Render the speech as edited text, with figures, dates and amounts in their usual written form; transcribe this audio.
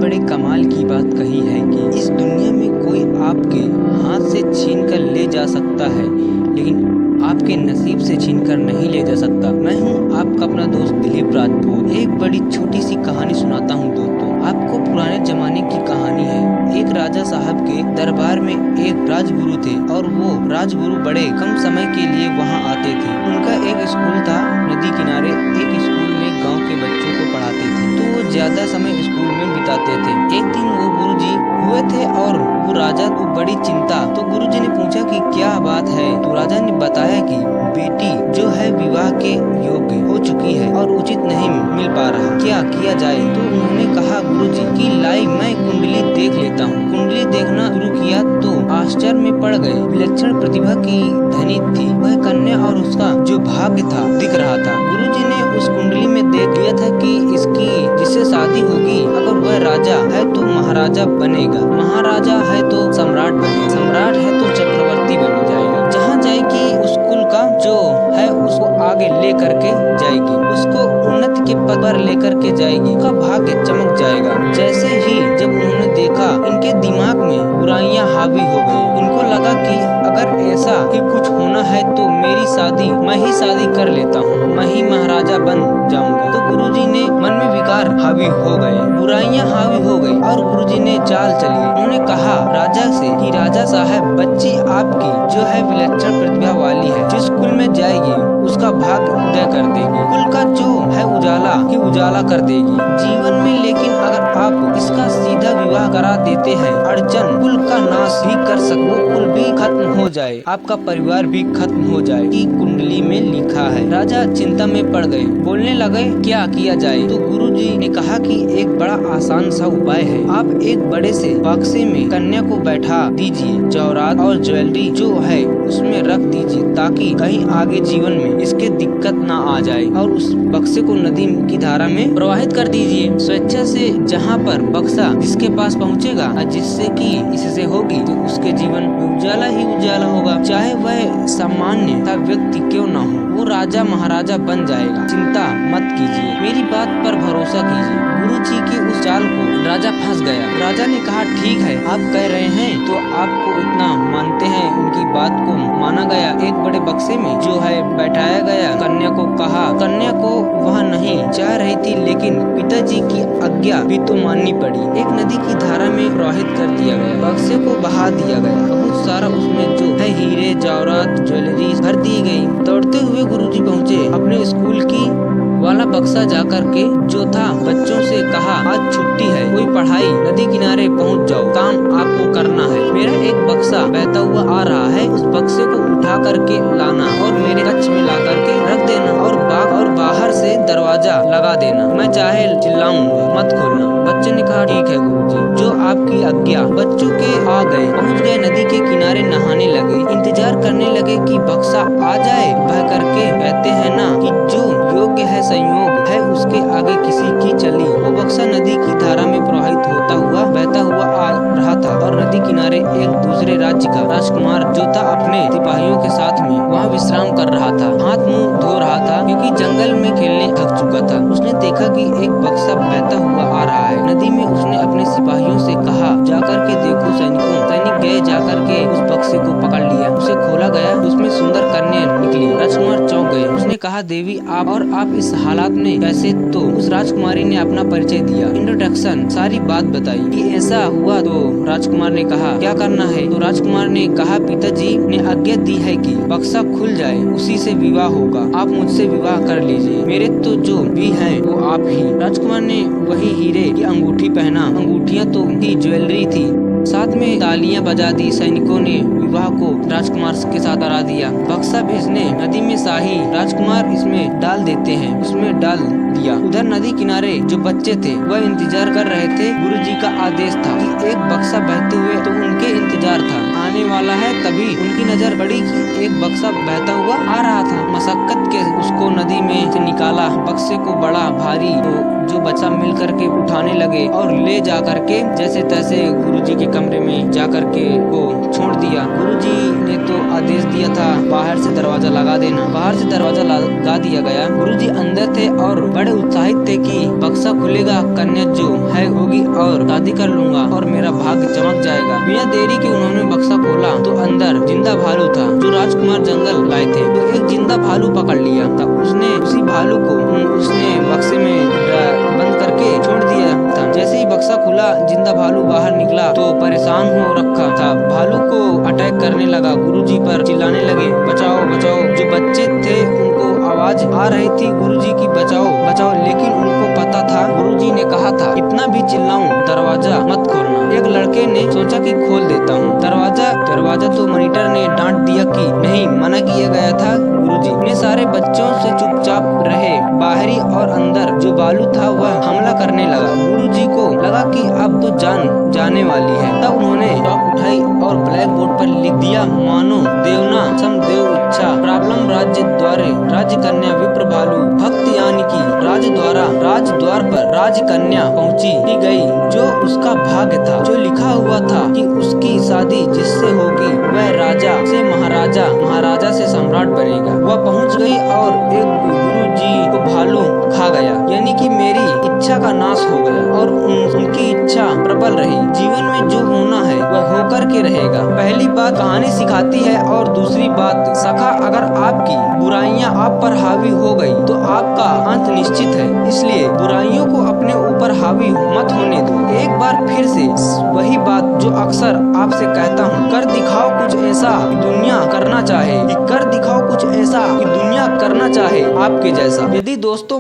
बड़े कमाल की बात कही है कि इस दुनिया में कोई आपके हाथ से छीन कर ले जा सकता है, लेकिन आपके नसीब से छीन कर नहीं ले जा सकता। मैं हूँ आपका अपना दोस्त दिलीप राजपूत। एक बड़ी छोटी सी कहानी सुनाता हूँ दोस्तों। आपको पुराने जमाने की कहानी है। एक राजा साहब के दरबार में एक राजगुरु थे और वो राजगुरु बड़े कम समय के लिए वहाँ आते थे। उनका एक स्कूल था नदी किनारे। एक स्कूल में गांव के बच्चों को पढ़ाते थे, तो वो ज्यादा समय स्कूल में बिताते थे। एक दिन वो गुरुजी हुए थे और वो राजा को बड़ी चिंता। तो गुरुजी ने पूछा कि क्या बात है। तो राजा ने बताया कि बेटी जो है विवाह के योग्य हो चुकी है और उचित नहीं मिल पा रहा, क्या किया जाए। तो उन्होंने कहा गुरुजी कि लाई मैं कुंडली देख लेता हूँ। कुंडली देखना शुरू किया तो आश्चर्य में पड़ गए। विलक्षण प्रतिभा की धनी थी वह कन्या और उसका जो भाग्य था दिख रहा था। गुरुजी ने उस कुंडली में देख लिया था कि इसकी जिससे शादी होगी, अगर वह राजा है तो महाराजा बनेगा, महाराजा है तो सम्राट बनेगा, सम्राट है तो चक्रवर्ती बन जाएगा। जहाँ जाएगी उस कुल का जो है उसको आगे ले करके जाएगी, उसको उन्नति के पद पर लेकर के जाएगी, उसका भाग्य चमक जाएगा। जैसे ही जब उन्होंने देखा इनके दिमाग में बुराइयां हावी हो गई। इनको लगा कि अगर ऐसा ही कुछ होना है तो मेरी शादी मैं ही शादी कर लेता हूँ, मैं ही महाराजा बन जाऊंगा। तो गुरुजी ने मन में विकार हावी हो गए, बुराइयां हावी हो गई और गुरुजी ने चाल चली। उन्होंने कहा राजा से कि राजा साहब बच्ची आपकी जो है विलक्षण प्रतिभा वाली है, जिस कुल में जाएगी उसका भाग्य उदय कर देगी, कुल का जो है उजाला ही उजाला कर देगी जीवन में। लेकिन अगर आप इसका सीधा विवाह करा देते हैं, अड़चन कुल का नाश भी कर सको, कुल भी खत्म हो जाए, आपका परिवार भी खत्म हो जाए कि कुंडली में लिखा है। राजा चिंता में पड़ गए, बोलने लगे क्या किया जाए। तो गुरुजी ने कहा कि एक बड़ा आसान सा उपाय है। आप एक बड़े से बक्से में कन्या को बैठा दीजिए, जौहरात और ज्वेलरी जो है उसमें रख दीजिए, ताकि कहीं आगे जीवन में इसके दिक्कत ना आ जाए, और उस बक्से को नदी की धारा में प्रवाहित कर दीजिए। स्वेच्छा से जहाँ पर बक्सा जिसके पास पहुँचेगा, जिससे कि इससे होगी तो उसके जीवन में उजाला ही उजाला होगा, चाहे वह सामान्य सा व्यक्ति क्यों ना हो, वो राजा महाराजा बन जाएगा। चिंता मत कीजिए, मेरी बात पर भरोसा कीजिए। गुरुजी की उस चाल को राजा फंस गया। राजा ने कहा ठीक है आप कह रहे हैं तो आपको इतना मानते हैं। उनकी बात को माना गया। एक बड़े बक्से में जो है बैठाया गया। कन्या को कहा, कन्या को वह नहीं चाह रही थी, लेकिन पिताजी की आज्ञा भी तो माननी पड़ी। एक नदी की धारा में प्रवाहित कर दिया गया, बक्से को बहा दिया गया। बहुत सारा उसमें जो है हीरे जवाहरात ज्वेलरी भर दी गई। दौड़ते हुए गुरुजी पहुँचे अपने स्कूल की वाला बक्सा जाकर के जो था बच्चों से कहा आज छुट्टी है, कोई पढ़ाई नदी किनारे पहुंच जाओ, काम आपको करना है। मेरा एक बक्सा बहता हुआ आ रहा है, उस बक्से को उठा करके लाना और मेरे कक्ष में ला करके रख देना और बाहर से दरवाजा लगा देना, मैं चाहे चिल्लाऊंगा मत खोलना। बच्चे ने कहा ठीक है गुरुजी, जो आपकी आज्ञा। बच्चों के आ गए, पहुँच गए नदी के किनारे, नहाने लगे, इंतजार करने लगे कि बक्सा आ जाए। बह करके कहते हैं ना कि जो योग्य है संयोग है उसके आगे किसी की चली। वो बक्सा नदी की धारा में प्रवाहित होता हुआ बहता हुआ आ रहा था और नदी किनारे एक दूसरे राज्य का राजकुमार जो था अपने सिपाहियों के साथ में वहाँ विश्राम कर रहा था, हाथ मुंह धो रहा था क्योंकि जंगल में खेलने थक चुका था। उसने देखा कि एक बक्सा बहता हुआ आ रहा है नदी में। उसने अपने सिपाहियों से कहा जाकर के देखो सैनिकों। सैनिक गए, जाकर के उस बक्से को पकड़ लिया, उसे खोला गया, उसमें सुंदर कन्या निकली। राजकुमार चौंक गए। उसने कहा देवी आप इस हालात में कैसे। तो उस राजकुमारी ने अपना परिचय दिया, इंट्रोडक्शन, सारी बात बताई कि ऐसा हुआ। तो राजकुमार ने कहा क्या करना है। तो राजकुमार ने कहा पिताजी ने आज्ञा दी है कि बक्सा खुल जाए उसी से विवाह होगा, आप मुझसे विवाह कर लीजिए, मेरे तो जो भी हैं वो आप ही। राजकुमार ने वही हीरे की अंगूठी पहना, अंगूठियां तो थी, ज्वेलरी थी, साथ में तालियां बजा दी। सैनिकों ने विवाह को राजकुमार के साथ करा दिया। बक्सा भेजने नदी में शाही राजकुमार इसमें डाल देते हैं, उसमें डाल दिया। उधर नदी किनारे जो बच्चे थे वह इंतजार कर रहे थे। गुरुजी का आदेश था कि एक बक्सा बहते हुए तो उनके इंतजार था, जाने वाला है, तभी उनकी नजर पड़ी कि एक बक्सा बहता हुआ आ रहा था। मशक्कत के उसको नदी में से निकाला। बक्से को बड़ा भारी जो बच्चा मिल करके उठाने लगे और ले जा करके जैसे तैसे गुरुजी के कमरे में जा करके वो छोड़ दिया। गुरुजी ने तो आदेश दिया था बाहर से दरवाजा लगा देना। बाहर से दरवाजा लगा दिया गया। गुरुजी अंदर थे और बड़े उत्साहित थे कि बक्सा खुलेगा, कन्या जो है होगी और शादी कर लूंगा और मेरा भाग्य चमक जाएगा। बिना देरी के उन्होंने बक्सा खोला तो अंदर जिंदा भालू था जो राजकुमार जंगल लाए थे। तो एक जिंदा भालू पकड़ लिया था उसने। उसी भालू को उसने बक्से में बंद करके छोड़ दिया था। जैसे ही बक्सा खुला, जिंदा भालू बाहर निकला तो परेशान हो रखा था। भालू को अटैक करने लगा। गुरुजी पर चिल्लाने लगे, बचाओ बचाओ। जो बच्चे थे उनको आवाज आ रही थी गुरुजी की, बचाओ बचाओ, लेकिन उनको पता था गुरुजी ने कहा था इतना भी चिल्लाऊं दरवाजा मत खोलना। एक लड़के ने सोचा कि खोल देता हूँ दरवाजा तो मॉनिटर ने डांट दिया कि नहीं, मना किया गया था गुरुजी ने। सारे बच्चों से चुपचाप रहे। बाहरी और अंदर जो भालू था वह हमला करने लगा। गुरुजी को लगा कि अब तो जान जाने वाली है। तब उन्होंने चौक उठाई और ब्लैक बोर्ड पर लिख दिया, मानो देवना समदेव इच्छा प्रॉब्लम राज्य द्वारे राज्य कन्या विप्र भालू भक्त यानी की राज द्वार पर राज कन्या पहुँची ही गई जो उसका भाग्य था। जो लिखा हुआ था कि उसकी शादी जिससे होगी वह राजा से महाराजा से सम्राट बनेगा। वह पहुंच गई और एक गुरुजी को भालू खा गया, यानी कि मेरी इच्छा का नाश हो गया और उनकी इच्छा प्रबल रही। जीवन में जो होना है वह होकर के रहेगा। पहली बात कहानी सिखाती है और दूसरी बात सखा, अगर आपकी बुराइयां आप पर हावी हो गई तो आपका अंत निश्चित है। इसलिए बुराइयों को अपने ऊपर हावी मत होने दो। एक बार फिर से वही बात जो अक्सर आपसे कहता हूँ, कर दिखाओ कुछ ऐसा कि दुनिया करना चाहे, कर दिखाओ कुछ ऐसा कि दुनिया करना चाहे आपके जैसा। यदि दोस्तों